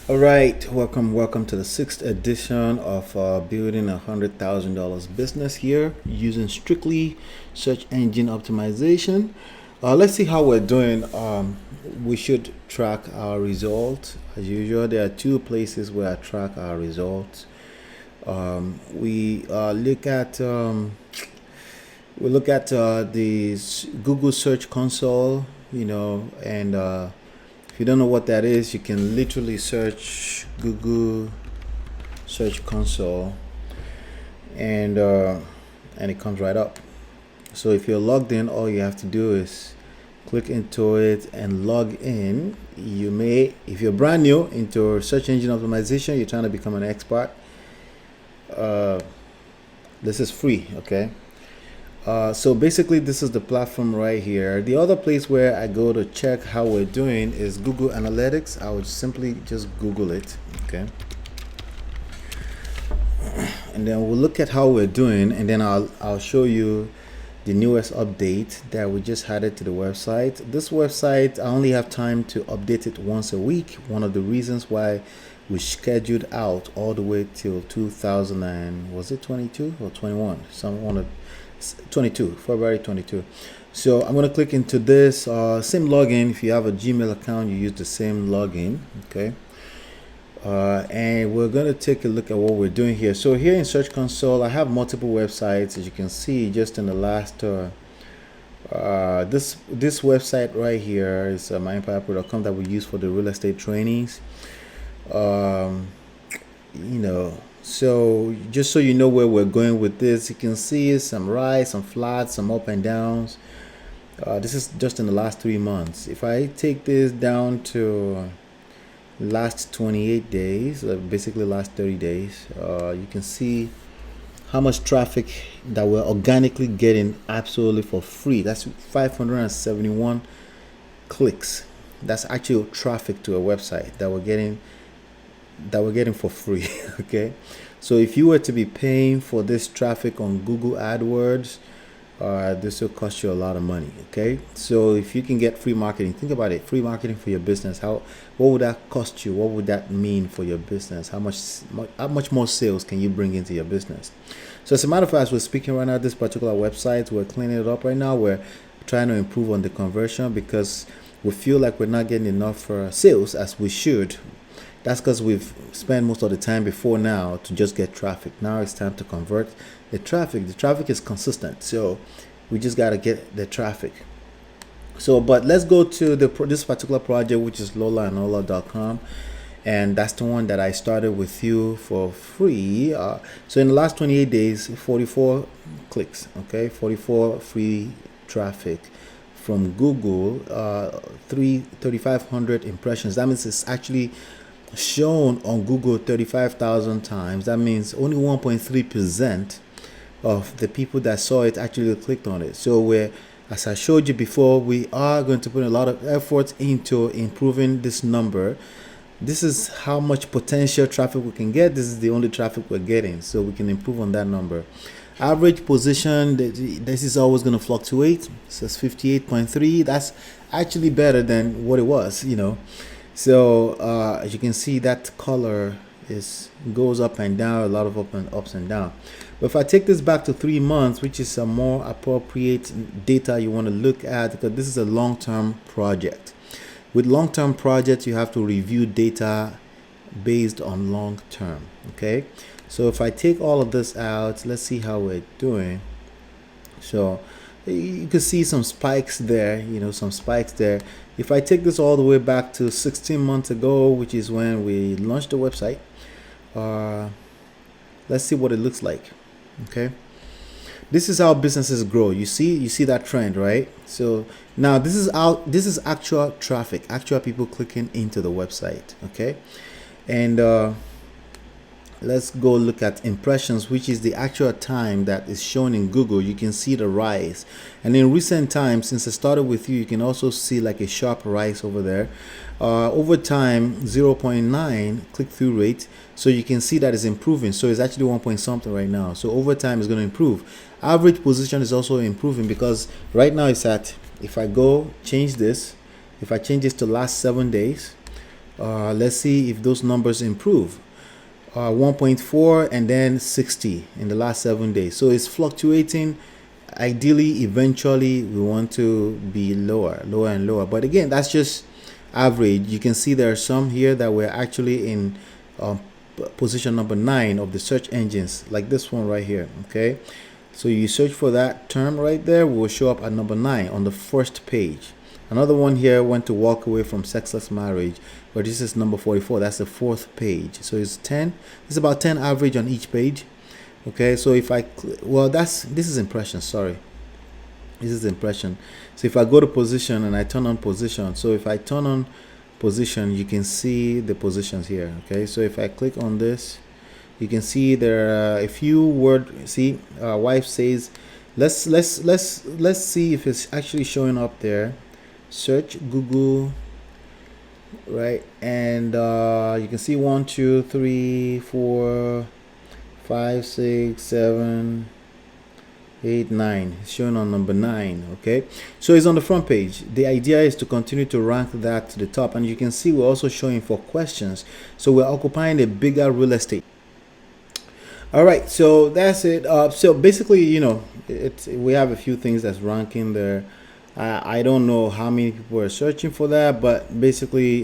All right, welcome to the sixth edition of building $100,000 business here using strictly search engine optimization. Let's see how we're doing. We should track our results as usual. There are two places where I track our results. We look at the Google Search Console, and if you don't know what that is, you can literally search Google Search Console, and it comes right up. So if you're logged in, all you have to do is click into it and log in. You may, if you're brand new into search engine optimization, you're trying to become an expert. This is free, okay? So basically this is the platform right here. The other place where I go to check how we're doing is Google Analytics. I would simply just Google it, okay? And then we'll look at how we're doing, and then I'll show you the newest update that we just added to the website. This website, I only have time to update it once a week. One of the reasons why we scheduled out all the way till 2000 and was it 22 or 21? Someone 22, February 22. So I'm going to click into this same login. If you have a Gmail account, you use the same login, okay? And we're going to take a look at what we're doing here. So here in Search Console, I have multiple websites. As you can see, just in the last this website right here is myempirepro.com that we use for the real estate trainings. So just so you know where we're going with this, you can see some rise, some flats, some up and downs. This is just in the last 3 months. If I take this down to last 28 days, basically last 30 days, you can see how much traffic that we're organically getting absolutely for free. That's 571 clicks. That's actual traffic to a website that we're getting for free. Okay, so if you were to be paying for this traffic on Google AdWords, this will cost you a lot of money. Okay, so if you can get free marketing, think about it, free marketing for your business, what would that cost you? What would that mean for your business? How much more sales can you bring into your business? So as a matter of fact, as we're speaking right now, this particular website, we're cleaning it up right now. We're trying to improve on the conversion because we feel like we're not getting enough sales as we should. That's because we've spent most of the time before now to just get traffic. Now it's time to convert the traffic. The traffic is consistent, so we just got to get the traffic. So, but let's go to this particular project, which is lolaanola.com, and that's the one that I started with you for free. So in the last 28 days, 44 clicks, okay, 44 free traffic from Google, 3,500 impressions. That means it's actually shown on Google 35,000 times. That means only 1.3% of the people that saw it actually clicked on it. So as I showed you before, we are going to put a lot of effort into improving this number. This is how much potential traffic we can get. This is the only traffic we're getting, so we can improve on that number. Average position, this is always going to fluctuate. It says 58.3. That's actually better than what it was, So as you can see, that color goes up and down, a lot of ups and down. But if I take this back to 3 months, which is a more appropriate data you want to look at, because this is a long-term project. With long-term projects, you have to review data based on long-term. Okay, so if I take all of this out, let's see how we're doing. So you can see some spikes there, some spikes there. If I take this all the way back to 16 months ago, which is when we launched the website, let's see what it looks like. Okay, this is how businesses grow. You see that trend, right? So now this is actual traffic, actual people clicking into the website. Okay, and let's go look at impressions, which is the actual time that is shown in Google. You can see the rise, and in recent times, since I started with you can also see like a sharp rise over there. Over time, 0.9 click-through rate, so you can see that it's improving. So it's actually 1 point something right now, so over time it's going to improve. Average position is also improving because right now it's at, if I change this to last 7 days, Let's see if those numbers improve. 1.4 and then 60 in the last 7 days. So it's fluctuating. Ideally, eventually, we want to be lower and lower. But again, that's just average. You can see there are some here that were actually in position number 9 of the search engines, like this one right here. Okay, so you search for that term right there, will show up at number 9 on the first page. Another one here went to walk away from sexless marriage, but this is number 44. That's the 4th page. So it's 10. It's about 10 average on each page. Okay, so if I, well, this is impression. Sorry, this is impression. So if I go to position and I turn on position, so if I turn on position, you can see the positions here. Okay, so if I click on this, you can see there are a few words. See, wife says, let's see if it's actually showing up there. Search Google, right? And you can see 1, 2, 3, 4, 5, 6, 7, 8, 9. It's showing on number 9. Okay, so it's on the front page. The idea is to continue to rank that to the top, and you can see we're also showing for questions, so we're occupying a bigger real estate. All right, so that's it. So basically, you know, we have a few things that's ranking there. I don't know how many people are searching for that, but basically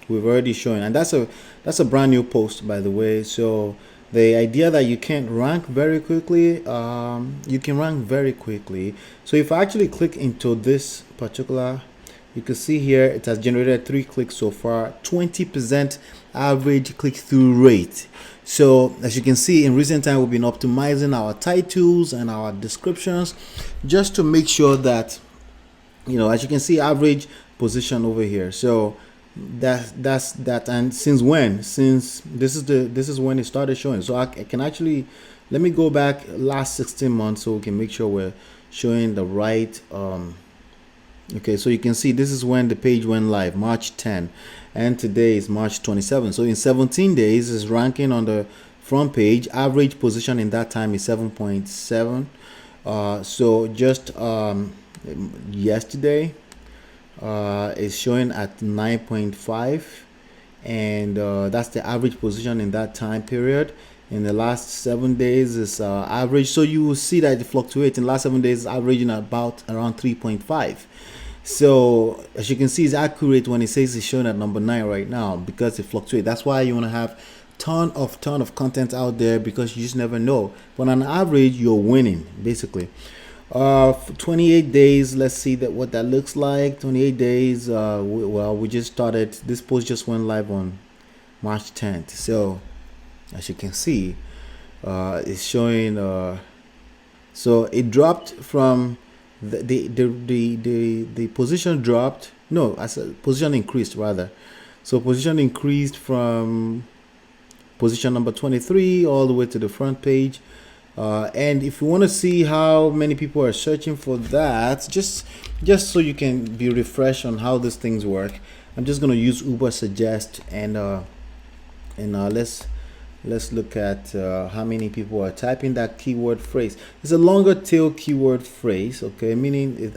we've already shown, and that's a brand new post, by the way. So the idea that you can't rank very quickly, you can rank very quickly. So if I actually click into this particular, you can see here it has generated 3 clicks so far, 20% average click-through rate. So as you can see, in recent time we've been optimizing our titles and our descriptions just to make sure that, you know, as you can see, average position over here. So that's that. And since when? Since this is when it started showing. So I can actually, let me go back last 16 months so we can make sure we're showing the right. Okay, so you can see this is when the page went live, March 10, and today is March 27. So in 17 days, it's ranking on the front page. Average position in that time is 7.7. So just yesterday is showing at 9.5, and that's the average position in that time period. In the last 7 days is average, so you will see that it fluctuates. In the last 7 days, averaging about around 3.5. So as you can see, it's accurate when it says it's showing at number 9 right now, because it fluctuates. That's why you want to have ton of content out there, because you just never know. But on average, you're winning basically. 28 days, let's see what that looks like. 28 days. We just started. This post just went live on March 10th. So as you can see, it's showing. So it dropped from the position dropped. No, I said position increased rather. So position increased from position number 23 all the way to the front page. And if you want to see how many people are searching for that, just so you can be refreshed on how these things work, I'm just going to use Uber Suggest, and let's look at how many people are typing that keyword phrase. It's a longer tail keyword phrase, okay, meaning it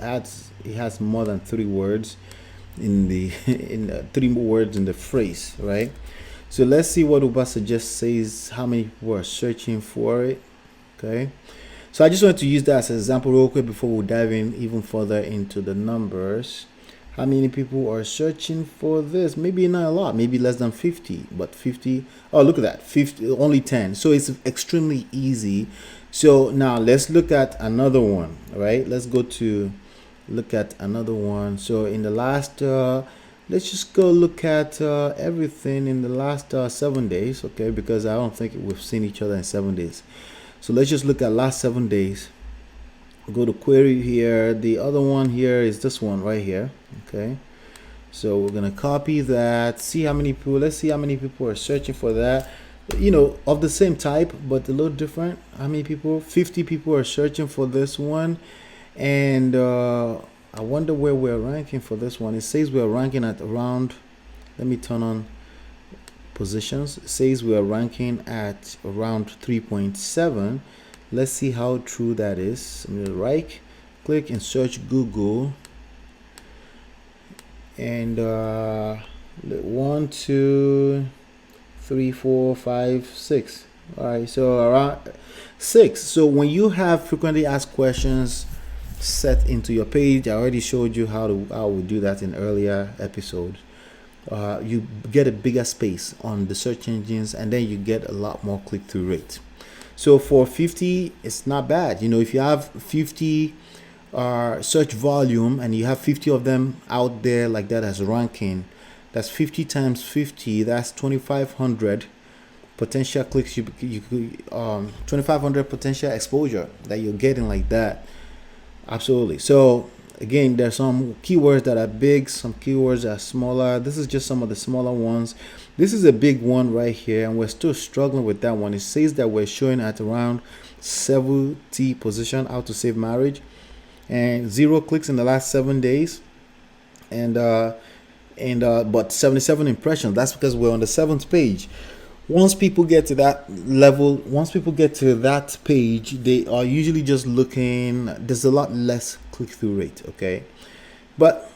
has more than 3 words in the 3 words in the phrase, right? So let's see what Uber Suggest says, how many people are searching for it. Okay, so I just wanted to use that as an example real quick before we dive in even further into the numbers. How many people are searching for this? Maybe not a lot, maybe less than 50, but 50. Oh, look at that, 50, only 10. So it's extremely easy. So now let's look at another one, right? Let's go to look at another one. So in the last, let's just go look at everything in the last 7 days, okay? Because I don't think we've seen each other in 7 days. So let's just look at last 7 days. Go to query here. The other one here is this one right here. Okay, so we're gonna copy that. See how many people. Let's see how many people are searching for that. You know, of the same type but a little different. How many people? 50 people are searching for this one, and I wonder where we're ranking for this one. It says we're ranking at around. Let me turn on positions. It says we are ranking at around 3.7. Let's see how true that is. I'm gonna right click and search Google, and 1, 2, 3, 4, 5, 6. All right, so around 6. So when you have frequently asked questions set into your page, I already showed you how we do that in earlier episodes. You get a bigger space on the search engines, and then you get a lot more click-through rate. So for 50, it's not bad. If you have 50 search volume and you have 50 of them out there like that as ranking, that's 50 times 50, that's 2,500 potential clicks. You could 2,500 potential exposure that you're getting like that. Absolutely. So again, there's some keywords that are big, some keywords that are smaller. This is just some of the smaller ones. This is a big one right here, and we're still struggling with that one. It says that we're showing at around 70 position, how to save marriage, and 0 clicks in the last 7 days, and but 77 impressions. That's because we're on the 7th page. Once people get to that level, once people get to that page, they are usually just looking. There's a lot less click-through rate, okay? But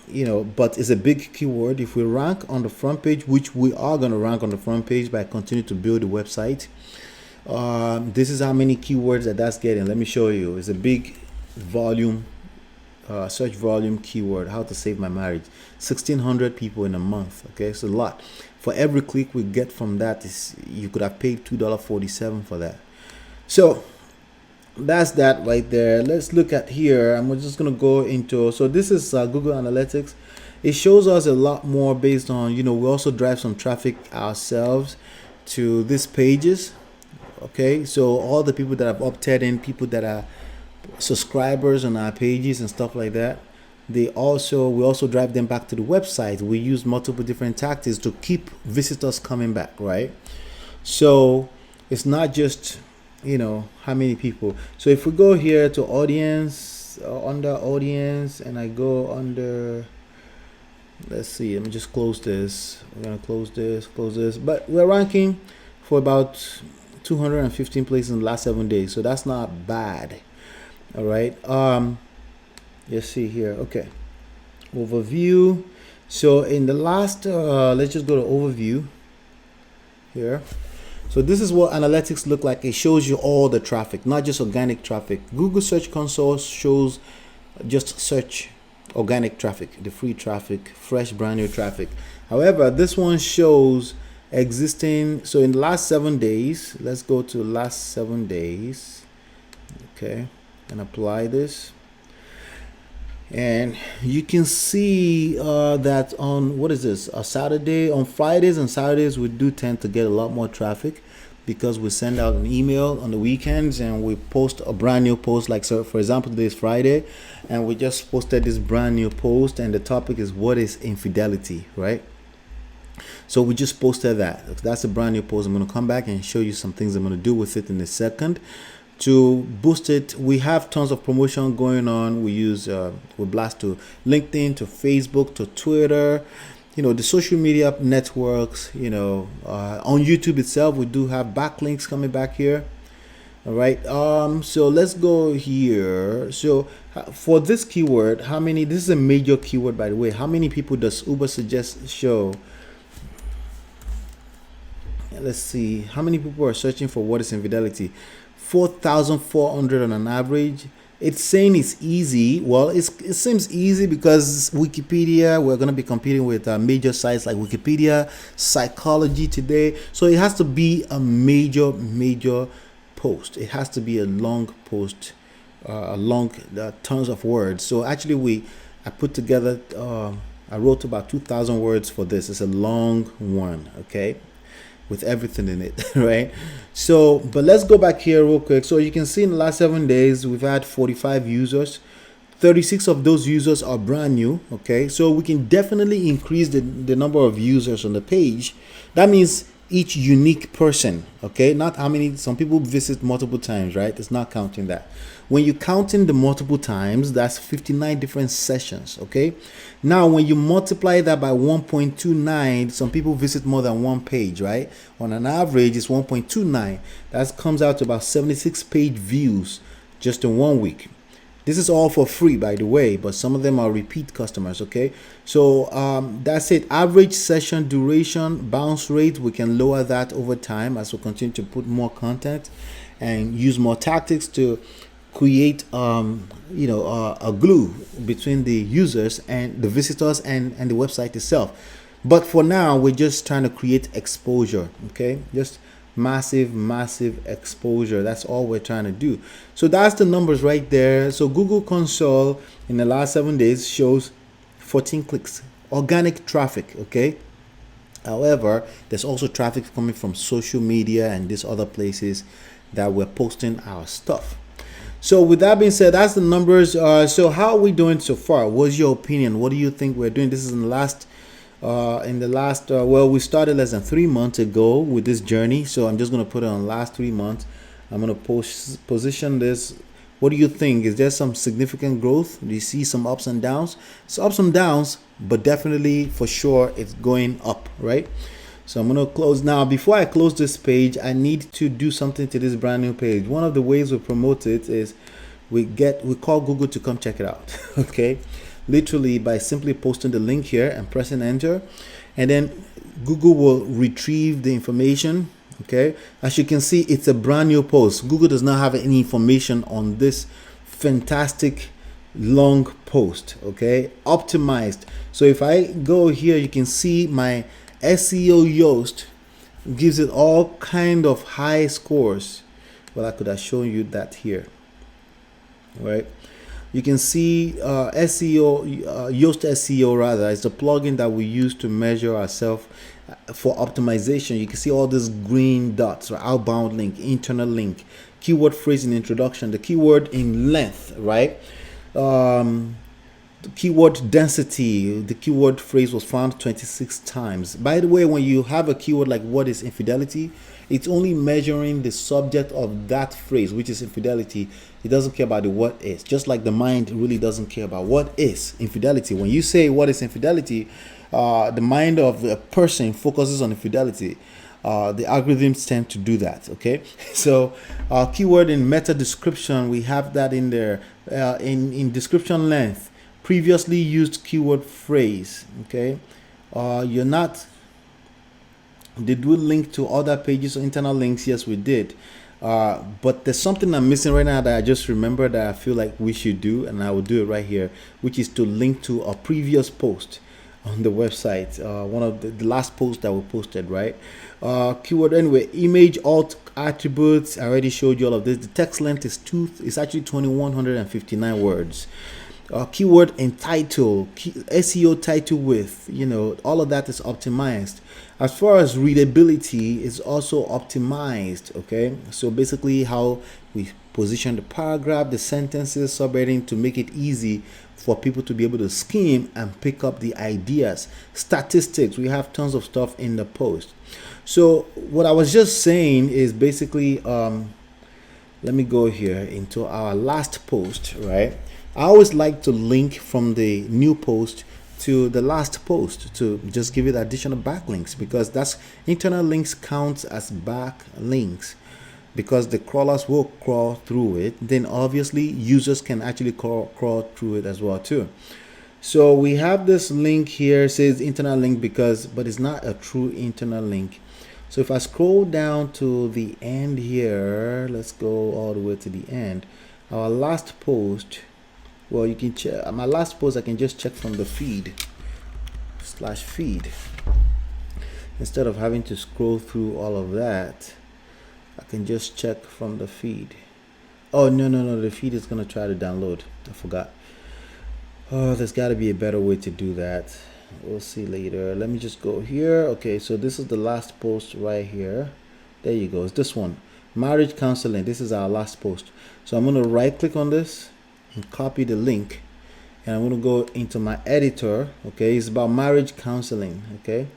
but it's a big keyword. If we rank on the front page, which we are going to rank on the front page by continuing to build the website, this is how many keywords that's getting. Let me show you. It's a big volume, search volume keyword. How to save my marriage. 1,600 people in a month. Okay, it's a lot. For every click we get from that, you could have paid $2.47 for that. So that's that right there. Let's look at here. I'm just gonna go into, so this is Google Analytics. It shows us a lot more based on, we also drive some traffic ourselves to these pages. Okay, so all the people that have opted in, people that are subscribers on our pages and stuff like that, we also drive them back to the website. We use multiple different tactics to keep visitors coming back, right? So it's not just how many people. So if we go here to audience, under audience, and I go under, let's see, let me just close this. We're gonna close this, but we're ranking for about 215 places in the last 7 days, so that's not bad. All right, let's see here. Okay, overview. So in the last let's just go to overview here. So this is what analytics look like. It shows you all the traffic, not just organic traffic. Google Search Console shows just search organic traffic, the free traffic, fresh brand new traffic. However, this one shows existing. So in the last 7 days, let's go to last 7 days. Okay, and apply this. And you can see that on, what is this, a Saturday, on Fridays and Saturdays we do tend to get a lot more traffic because we send out an email on the weekends and we post a brand new post. Like, so for example, today is Friday and we just posted this brand new post and the topic is what is infidelity, right? So we just posted that. That's a brand new post. I'm going to come back and show you some things I'm going to do with it in a second. To boost it, we have tons of promotion going on. We use we blast to LinkedIn, to Facebook, to Twitter, the social media networks. On YouTube itself, we do have backlinks coming back here. All right, so let's go here. So for this keyword, how many, this is a major keyword, by the way, how many people does Uber suggest show? Let's see how many people are searching for what is infidelity. 4,400 on an average. It's saying it's easy. Well, it seems easy because Wikipedia, we're going to be competing with major sites like Wikipedia, Psychology Today. So it has to be a major post. It has to be a long post, tons of words. So actually I put together, I wrote about 2,000 words for this. It's a long one, okay, with everything in it, right? So, but let's go back here real quick. So you can see in the last 7 days, we've had 45 users. 36 of those users are brand new, okay? So we can definitely increase the number of users on the page. That means each unique person, okay? Not how many, some people visit multiple times, right? It's not counting that. When you count in the multiple times, that's 59 different sessions, okay? Now, when you multiply that by 1.29, some people visit more than one page, right? On an average, it's 1.29. That comes out to about 76 page views just in 1 week. This is all for free, by the way, but some of them are repeat customers. Okay, so that's it. Average session duration, bounce rate, we can lower that over time as we continue to put more content and use more tactics to create a glue between the users and the visitors and the website itself. But for now, we're just trying to create exposure. Okay, just massive exposure. That's all we're trying to do. So that's the numbers right there. So Google Console in the last 7 days shows 14 clicks, organic traffic. Okay, however, there's also traffic coming from social media and these other places that we're posting our stuff. So with that being said, that's the numbers. So how are we doing so far? What's your opinion? What do you think we're doing? This is in the last well, we started less than 3 months ago with this journey. So I'm just going to put it on last 3 months. I'm going to position this. What do you think? Is there some significant growth? Do you see some ups and downs? So ups and downs, but definitely for sure it's going up, right? So I'm going to close now. Before I close this page, I need to do something to this brand new page. One of the ways we promote it is we call Google to come check it out. Okay, literally by simply posting the link here and pressing enter, and then Google will retrieve the information. Okay, as you can see, it's a brand new post. Google does not have any information on this fantastic long post. Okay, optimized. So if I go here, you can see my SEO Yoast gives it all kind of high scores. Well, I could have shown you that here, right? You can see SEO Yoast SEO rather is the plugin that we use to measure ourselves for optimization. You can see all these green dots, right? Outbound link, internal link, keyword phrase in introduction, the keyword in length, right? Keyword density, the keyword phrase was found 26 times. By the way, when you have a keyword like what is infidelity, it's only measuring the subject of that phrase, which is infidelity. It doesn't care about the what is, just like the mind really doesn't care about what is infidelity. When you say what is infidelity, the mind of a person focuses on infidelity. The algorithms tend to do that. Okay, so keyword in meta description, we have that in there. In description length, previously used keyword phrase. Okay, you're not. Did we link to other pages or internal links? Yes, we did. But there's something I'm missing right now that I just remembered that I feel like we should do, and I will do it right here, which is to link to a previous post on the website. One of the last posts that we posted, right? Keyword anyway, image alt attributes. I already showed you all of this. The text length is actually 2159 words. Keyword and title, SEO title width, all of that is optimized. As far as readability is also optimized. Okay, so basically how we position the paragraph, the sentences, subheading to make it easy for people to be able to skim and pick up the ideas. Statistics, we have tons of stuff in the post. So what I was just saying is basically, let me go here into our last post, right? I always like to link from the new post to the last post to just give it additional backlinks, because that's internal links counts as backlinks because the crawlers will crawl through it. Then obviously users can actually crawl through it as well too. So we have this link here, says internal link but it's not a true internal link. So if I scroll down to the end here, let's go all the way to the end. Our last post, well, you can check my last post. I can just check from the feed /feed instead of having to scroll through all of that. I can just check from the feed. Oh no, the feed is gonna try to download. I forgot. Oh, there's got to be a better way to do that. We'll see later. Let me just go here. Okay, so this is the last post right here. There you go. It's this one, marriage counseling. This is our last post. So I'm gonna right click on this and copy the link, and I'm going to go into my editor. Okay, it's about marriage counseling. Okay,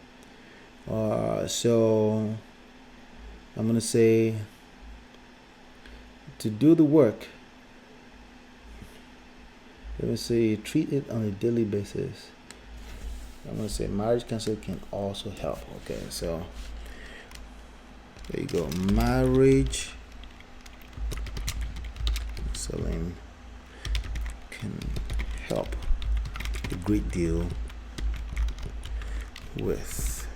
so I'm going to say to do the work. Let me say treat it on a daily basis. I'm going to say marriage counseling can also help. Okay, so there you go, marriage counseling can help a great deal with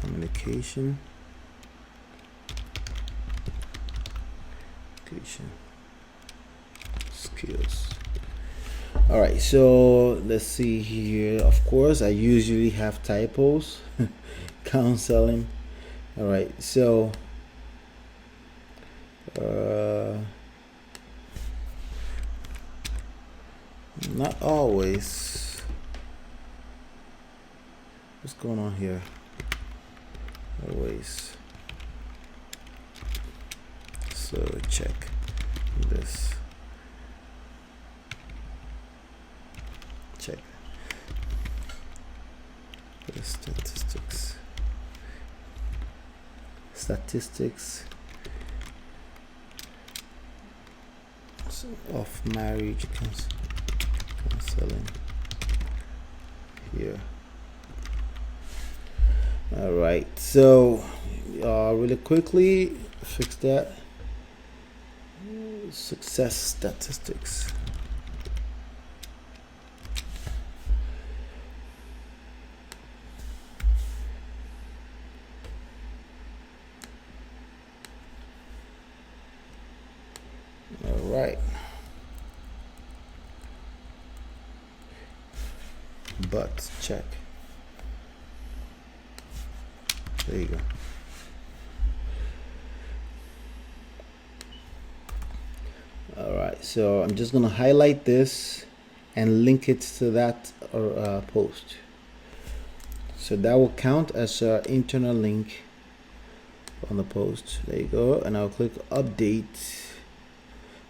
communication skills. All right, so let's see here. Of course, I usually have typos. Counseling. All right, so not always. What's going on here? Always. So check this. Check the statistics of marriage counseling here. All right, so really quickly fix that. Success statistics. All right. But check. There you go. All right, so I'm just gonna highlight this and link it to that post. So that will count as an internal link on the post. There you go. And I'll click update.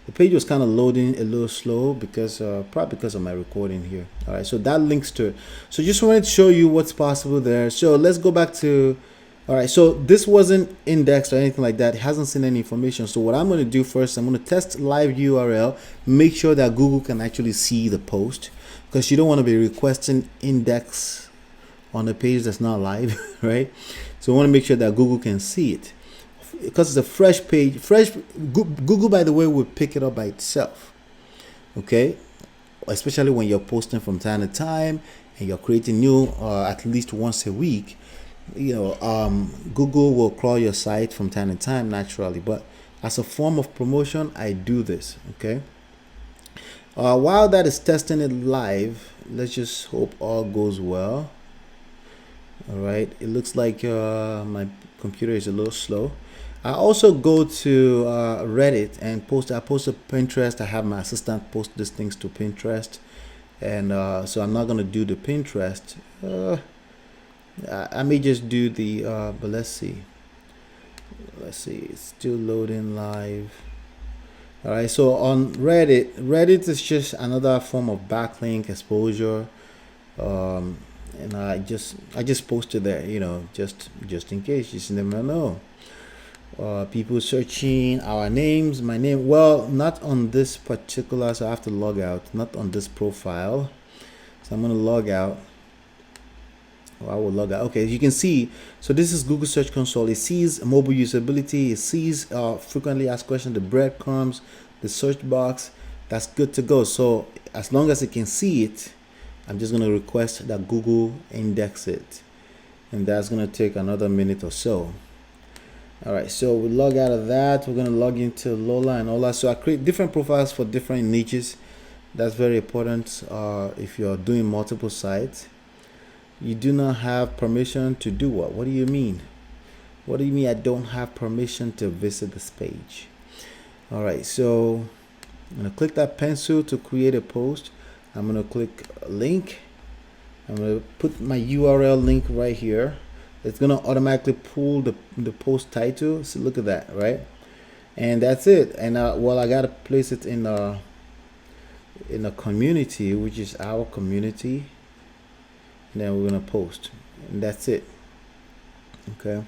The page was kind of loading a little slow because probably because of my recording here. All right, so that links to it. So just wanted to show you what's possible there. So let's go back to, all right, so this wasn't indexed or anything like that. It hasn't seen any information. So what I'm going to do first, I'm going to test live URL, make sure that Google can actually see the post, because you don't want to be requesting index on a page that's not live, right? So we want to make sure that Google can see it. Because it's a fresh page, Google, by the way, will pick it up by itself. Okay, especially when you're posting from time to time and you're creating new at least once a week. You know, Google will crawl your site from time to time naturally, but as a form of promotion, I do this. Okay, while that is testing it live, let's just hope all goes well. All right, it looks like my computer is a little slow. I also go to Reddit and I post to Pinterest. I have my assistant post these things to Pinterest, and so I'm not gonna do the Pinterest. I may just do the but let's see, it's still loading live. All right, so on Reddit is just another form of backlink exposure, and I just posted there, you know, just in case, you never know. People searching our names, my name, well, not on this particular, so I have to log out, not on this profile. So I'm going to log out. I will log out. Okay, you can see, so this is Google Search Console. It sees mobile usability, it sees frequently asked questions, the breadcrumbs, the search box. That's good to go. So as long as it can see it, I'm just going to request that Google index it, and that's going to take another minute or so. All right, so we log out of that. We're going to log into Lola and Ola. So I create different profiles for different niches. That's very important. If you're doing multiple sites, you do not have permission to do what? What do you mean? What do you mean I don't have permission to visit this page? All right, so I'm going to click that pencil to create a post. I'm going to click link. I'm going to put my URL link right here. It's going to automatically pull the post title. So look at that, right? And that's it. And well, I got to place it in a community, which is our community. And then we're going to post, and that's it. Okay.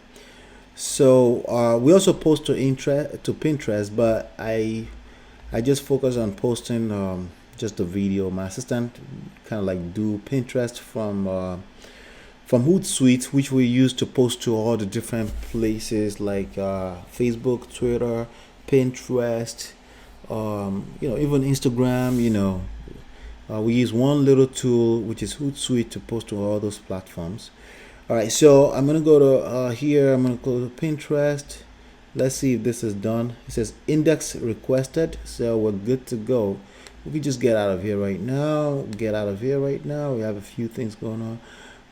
So we also post to Pinterest, but I just focus on posting just a video. My assistant kind of like do Pinterest from Hootsuite, which we use to post to all the different places like Facebook, Twitter, Pinterest, even Instagram. We use one little tool, which is Hootsuite, to post to all those platforms. All right, so I'm gonna go to here. I'm gonna go to Pinterest. Let's see if this is done. It says index requested, so we're good to go. We can just get out of here right now. Get out of here right now. We have a few things going on.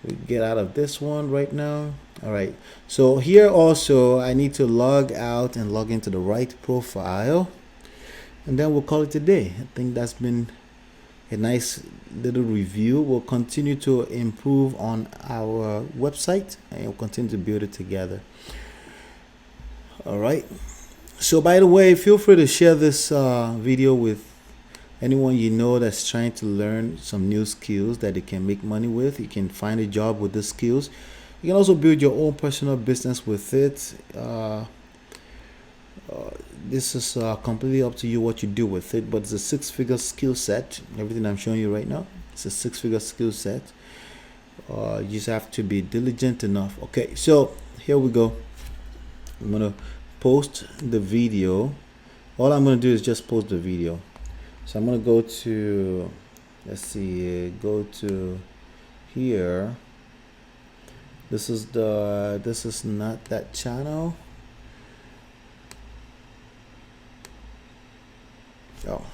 We get out of this one right now. All right, so here also I need to log out and log into the right profile, and then we'll call it a day. I think that's been a nice little review. We'll continue to improve on our website, and we'll continue to build it together. All right, so by the way, feel free to share this video with anyone you know that's trying to learn some new skills that they can make money with. You can find a job with the skills. You can also build your own personal business with it. This is completely up to you what you do with it, but it's a six-figure skill set. Everything I'm showing you right now, it's a six-figure skill set. You just have to be diligent enough. Okay, so here we go. I'm gonna post the video. All I'm gonna do is just post the video. So I'm gonna go to, let's see, go to here. This is not that channel. Oh,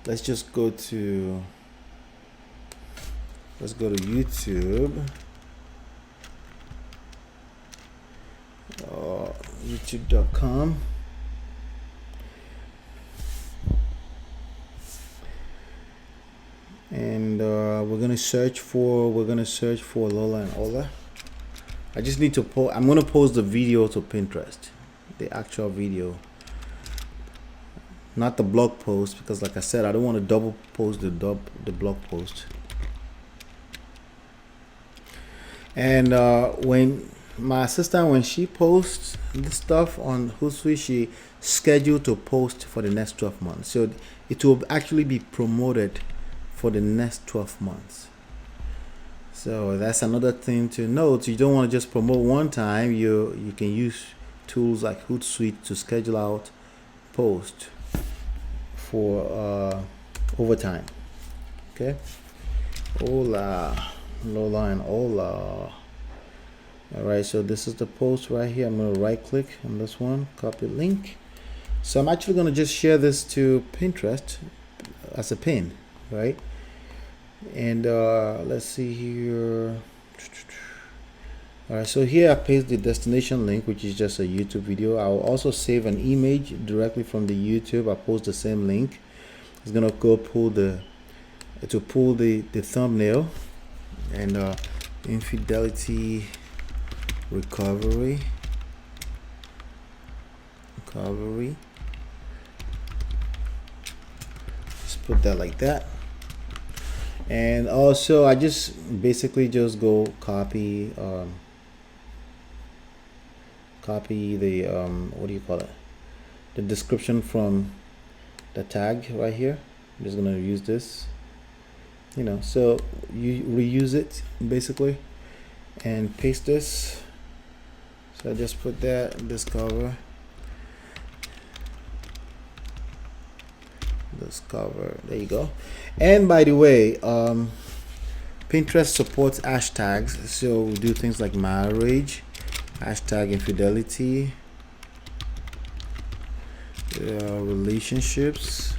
let's just go to, let's go to YouTube. YouTube.com. And we're gonna search for Lola and Ola. I just need to post. I'm gonna post the video to Pinterest, the actual video, not the blog post, because like I said, I don't want to double post the blog post. And when my assistant, when she posts this stuff on Hootsuite, she scheduled to post for the next 12 months. So it will actually be promoted for the next 12 months. So that's another thing to note. You don't want to just promote one time. You can use tools like Hootsuite to schedule out post for overtime. Okay. Hola, Lola and Ola. All right, so this is the post right here. I'm going to right click on this one, copy link. So I'm actually going to just share this to Pinterest as a pin, right? And let's see here. All right, so here I paste the destination link, which is just a YouTube video. I'll also save an image directly from the YouTube. I post the same link. It's gonna go pull the thumbnail, and infidelity recovery. Just put that like that. And also I just basically just go copy the what do you call it, the description from the tag right here. I'm just gonna use this, so you reuse it basically and paste this. So I just put that in this cover, there you go. And by the way, Pinterest supports hashtags, so we do things like marriage, hashtag infidelity, relationships,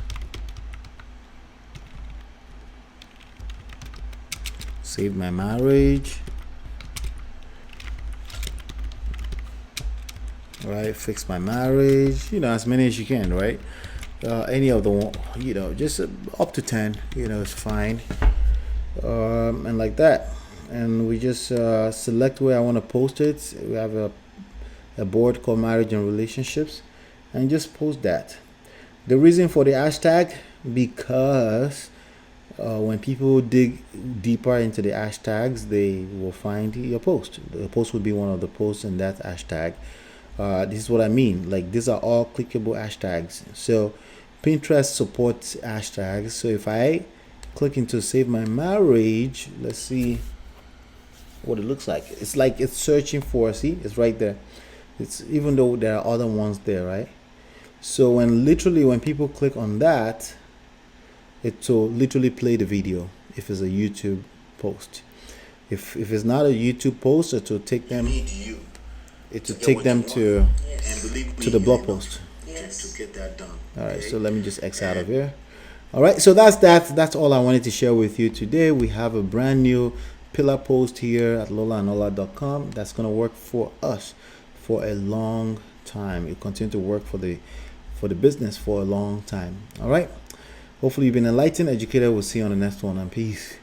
save my marriage, right, fix my marriage, as many as you can, right? Any of the one, just up to 10, is fine. And like that, and we just select where I want to post it. We have a board called marriage and relationships, and just post that. The reason for the hashtag, because when people dig deeper into the hashtags, they will find your post. The post will be one of the posts in that hashtag. This is what I mean, like these are all clickable hashtags. So Pinterest supports hashtags. So if I click into save my marriage, let's see what it looks like. It's like it's searching for, see, it's right there. It's even though there are other ones there, right? So when people click on that, it will literally play the video if it's a YouTube post. If it's not a YouTube post, it will take them to the blog post. To get that done. All right, so let me just X out of here. All right, so that's all I wanted to share with you today. We have a brand new pillar post here at lolaanola.com that's going to work for us for a long time. It continue to work for the business for a long time. All right, hopefully you've been enlightened, educated. We'll see you on the next one, and peace.